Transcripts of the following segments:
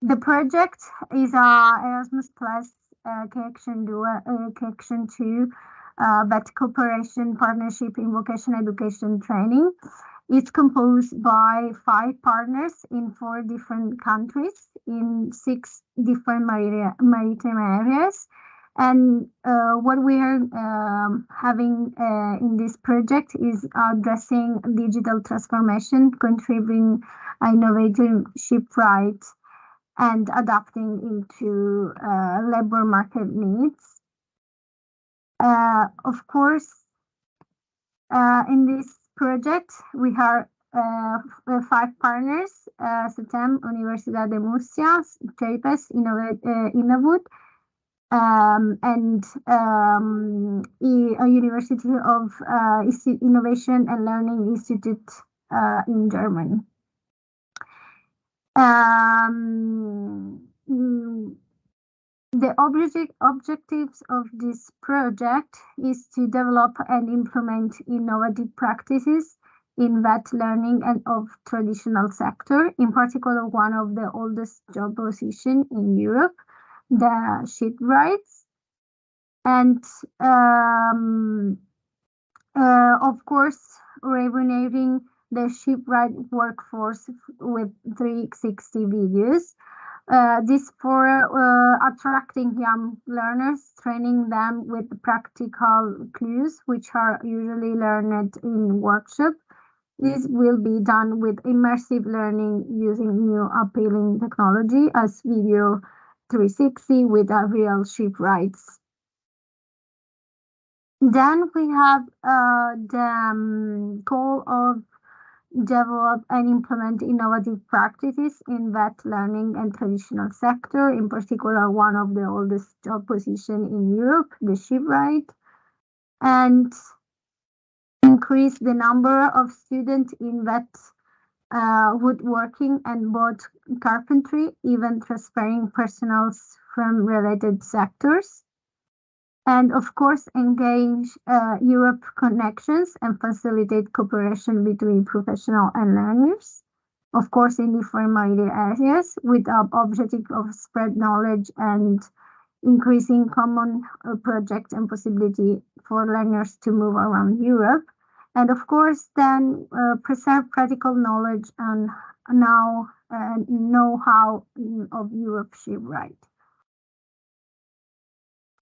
The project is a Erasmus Plus K-Action 2 but cooperation partnership in vocational education training. It's composed by 5 partners in 4 different countries in 6 different maritime areas. And what we are having in this project is addressing digital transformation, contributing innovative shipwright, and adapting into labor market needs. Of course, in this project, we have 5 partners, SETEM, Universidad de Murcia, CEIPES, Innovut, and a University of Innovation and Learning Institute in Germany. The objectives of this project is to develop and implement innovative practices in vet learning and of traditional sector, in particular one of the oldest job position in Europe, the shipwrights. And of course, remunerating the shipwright workforce with 360 videos. This for attracting young learners, training them with practical clues, which are usually learned in workshop. This will be done with immersive learning using new appealing technology as video 360 with real shipwrights. Then we have the goal of develop and implement innovative practices in vet learning and traditional sector, in particular one of the oldest job position in Europe, the shipwright, and increase the number of students in vet woodworking and boat carpentry, even transferring personals from related sectors. And of course, engage Europe connections and facilitate cooperation between professionals and learners, of course, in different maritime areas, with the objective of spread knowledge and increasing common projects and possibility for learners to move around Europe. And of course, then preserve practical knowledge and know-how of Europe shipwright.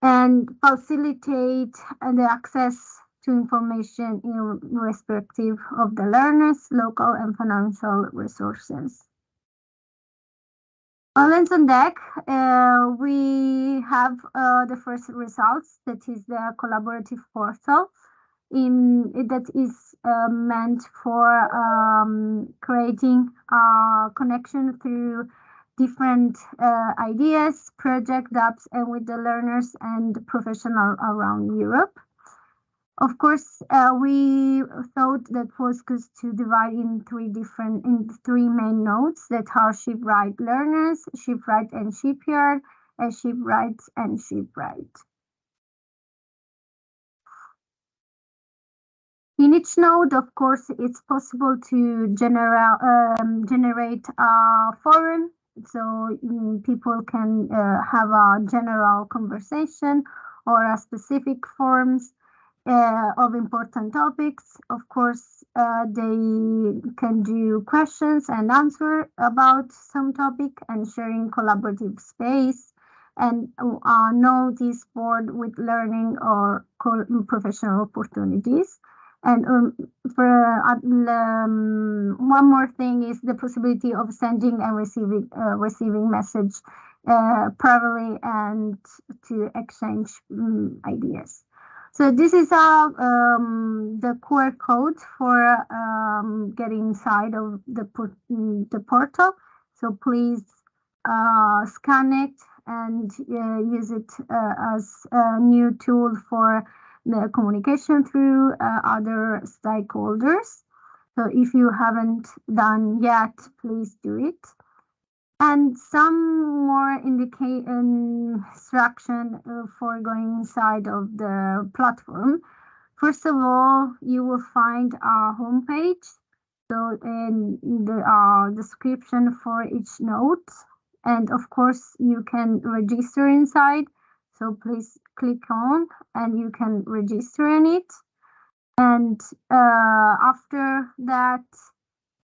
And facilitate the access to information irrespective of the learners, local and financial resources. On Lens on Deck, we have the first results, that is the collaborative portal that is meant for creating a connection through different ideas, project apps, and with the learners and professionals around Europe. Of course, we thought that was good to divide in 3 main nodes that are shipwright learners, shipwright and shipyard, and shipwrights and shipwright. In each node, of course, it's possible to generate a forum, so people can have a general conversation or a specific forums of important topics. Of course, they can do questions and answer about some topic and sharing collaborative space and notice board with learning or professional opportunities. And one more thing is the possibility of sending and receiving message privately and to exchange ideas. So this is the QR code for getting inside of the portal. So please scan it and use it as a new tool for the communication through other stakeholders. So if you haven't done yet, please do it. And some more instruction for going inside of the platform. First of all, you will find our homepage. So in the description for each note, And of course, you can register inside. So please click on and you can register in it. And after that,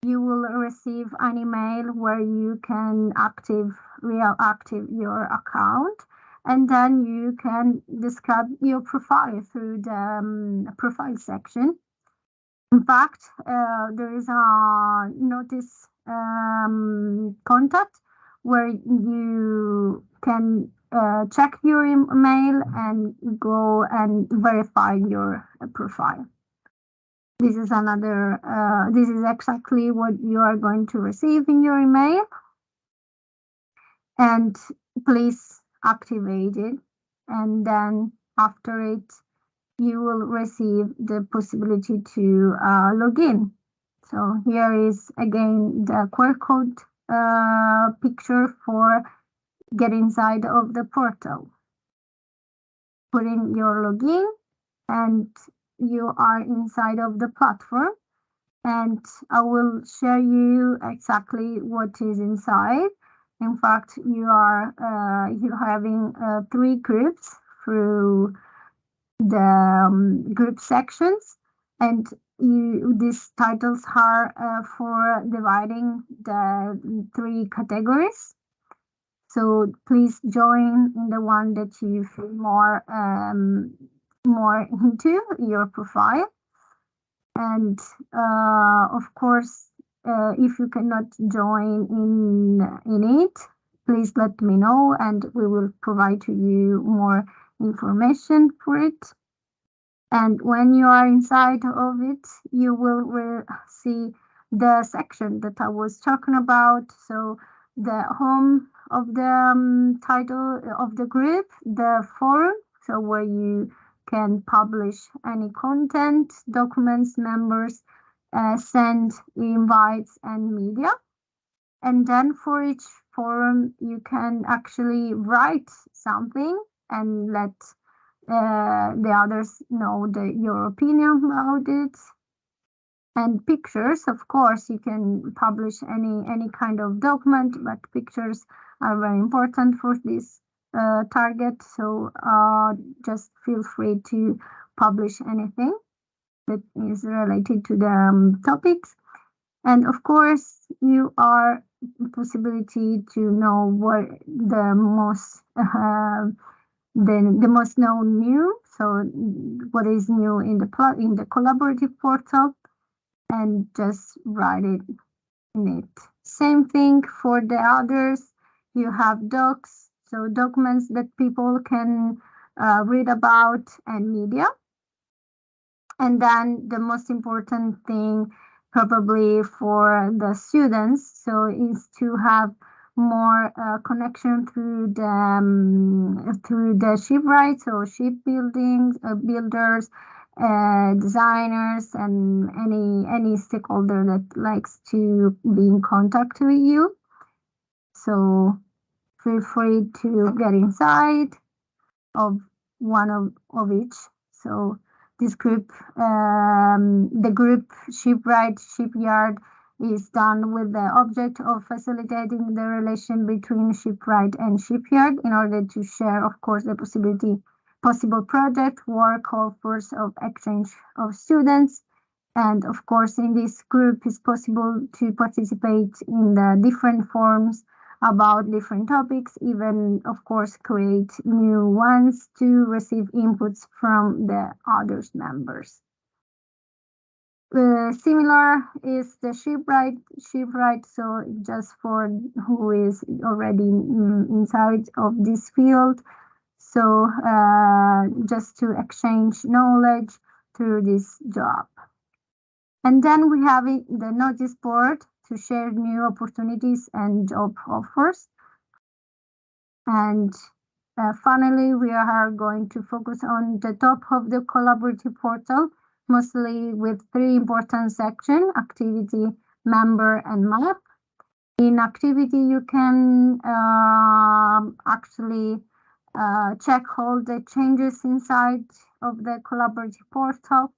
you will receive an email where you can active your account, and then you can describe your profile through the profile section. In fact, there is a notice contact where you can check your email and go and verify your profile. This is another, this is exactly what you are going to receive in your email. And please activate it. And then after it, you will receive the possibility to log in. So here is again the QR code picture for get inside of the portal. Put in your login and you are inside of the platform, and I will show you exactly what is inside. In fact, you are having 3 groups through the group sections, and these titles are for dividing the 3 categories. So please join in the one that you feel more into your profile. And of course, if you cannot join in it, please let me know and we will provide to you more information for it. And when you are inside of it, you will see the section that I was talking about. So the home of the title of the group, the forum, so where you can publish any content, documents, members, send invites and media. And then for each forum, you can actually write something and let the others know your opinion about it. And pictures, of course, you can publish any kind of document, but pictures are very important for this target. So just feel free to publish anything that is related to the topics. And of course, you are possibility to know what the most the most known new. So what is new in the collaborative portal, and just write it in it. Same thing for the others. You have docs, so documents that people can read about, and media. And then the most important thing probably for the students, so is to have more connection through the shipwrights or shipbuilding builders, designers, and any stakeholder that likes to be in contact with you. So feel free to get inside of one of each. So this group, the group shipwright shipyard, is done with the object of facilitating the relation between shipwright and shipyard in order to share, of course, the possible project, work, offers of exchange of students. And of course, in this group, it's possible to participate in the different forums about different topics, even, of course, create new ones to receive inputs from the others members. Similar is the shipwright, so just for who is already inside of this field. So just to exchange knowledge through this job. And then we have the notice board to share new opportunities and job offers. And finally, we are going to focus on the top of the collaborative portal, mostly with 3 important sections: activity, member, and map. In activity, you can actually check all the changes inside of the collaborative portal.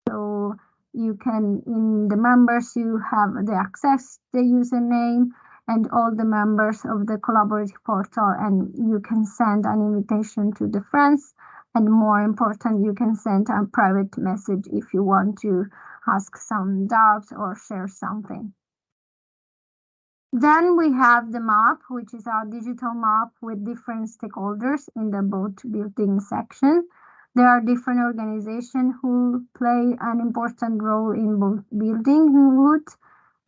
So you can, in the members, you have the access, the username, and all the members of the collaborative portal, and you can send an invitation to the friends, and more important, you can send a private message if you want to ask some doubts or share something. Then we have the map, which is our digital map with different stakeholders in the boat building section. There are different organizations who play an important role in boat building in wood,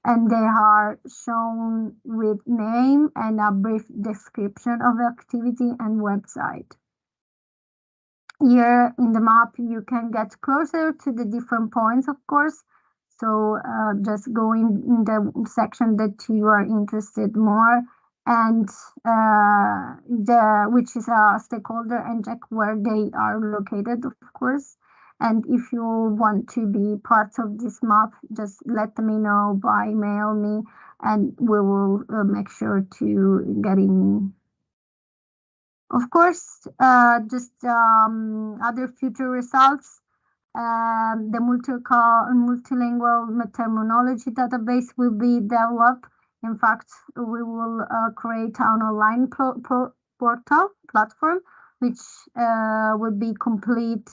and they are shown with name and a brief description of the activity and website. Here in the map, you can get closer to the different points, of course. So just go in the section that you are interested more, and which is a stakeholder, and check where they are located, of course. And if you want to be part of this map, just let me know by mail me, and we will make sure to get in. Of course, just other future results. The multilingual terminology database will be developed. In fact, we will create an online portal platform, which will be complete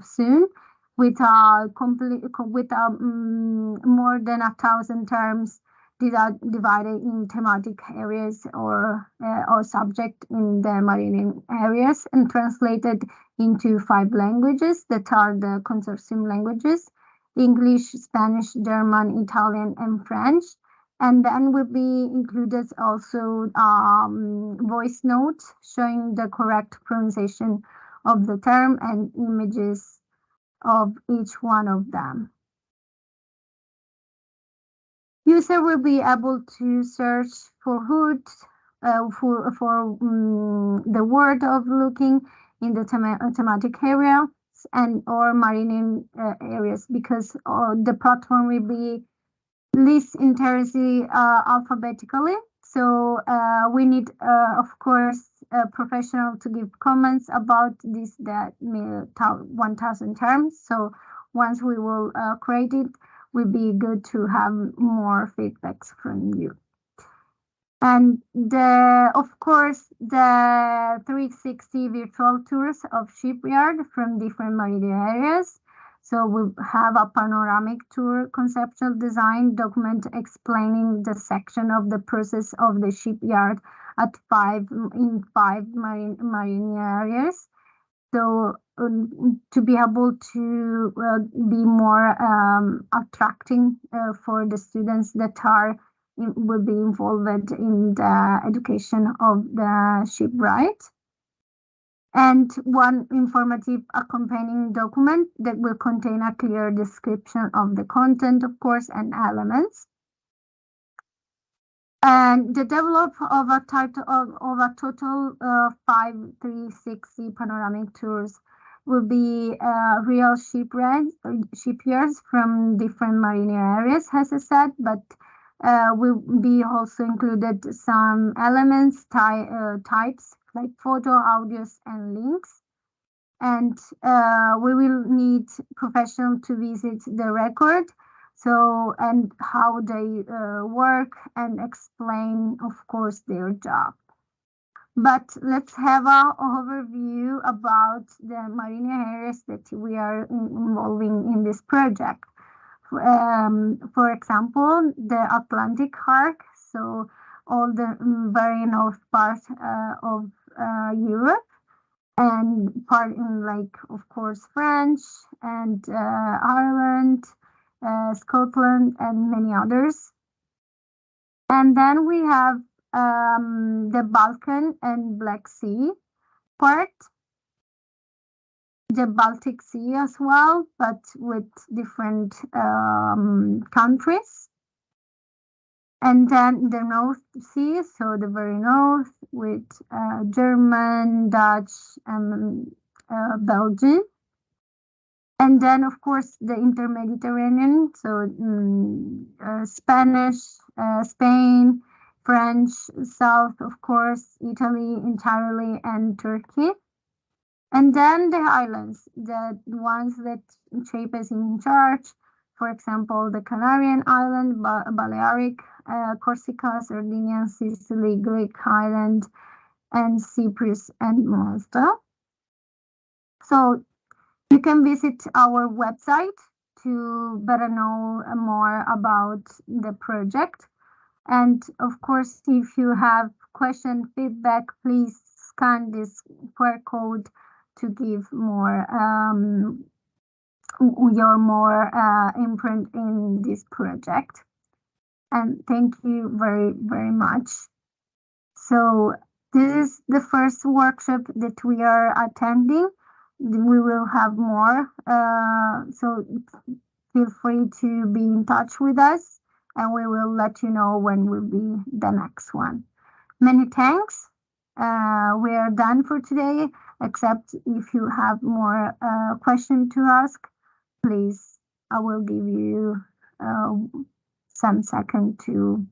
soon, with more than 1,000 terms divided in thematic areas or subject in the marine areas, and translated into 5 languages that are the consortium languages: English, Spanish, German, Italian, and French. And then will be included also voice notes showing the correct pronunciation of the term and images of each one of them. User will be able to search for hood, for the word of looking in the thematic area and or marine areas, because the platform will be list interesting alphabetically. So we need, of course, a professional to give comments about this, that 1,000 terms. So once we will create it, will be good to have more feedbacks from you. And of course, the 360 virtual tours of shipyard from different marine areas. So we have a panoramic tour conceptual design document explaining the section of the process of the shipyard in 5 marine areas. So to be able to be more attracting for the students that will be involved in the education of the shipwright. And one informative accompanying document that will contain a clear description of the content, of course, and elements. And the development of a total 5 360 panoramic tours will be real shipyards from different marine areas, as I said, but will be also included some elements, types like photo, audios, and links. And we will need professionals to visit the record, so, and how they work, and explain, of course, their job. But let's have an overview about the marine areas that we are involving in this project. For example, the Atlantic arc, so all the very north part of Europe, and part in, like, of course, France and Ireland, Scotland, and many others. And then we have the Balkan and Black Sea part, the Baltic Sea as well, but with different countries. And then the North Sea, so the very north, with German, Dutch, and Belgium. And then, of course, the Intermediterranean, so Spanish, Spain, French, South, of course, Italy entirely, and Turkey. And then the islands, the ones that CEIPES is in charge, for example, the Canarian island, Balearic, Corsica, Sardinia, Sicily, Greek island, and Cyprus and Malta. So you can visit our website to better know more about the project. And of course, if you have question, feedback, please scan this QR code to give more your more imprint in this project. And thank you very, very much. So this is the first workshop that we are attending. We will have more, so feel free to be in touch with us, and we will let you know when will be the next one. Many thanks. We are done for today, except if you have more questions to ask, please, I will give you some second to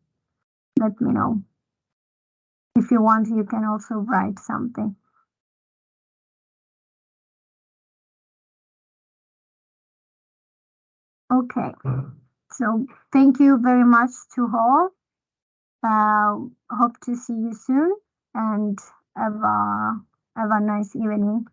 let me know. If you want, you can also write something. Okay, so thank you very much to all. Hope to see you soon, and have a nice evening.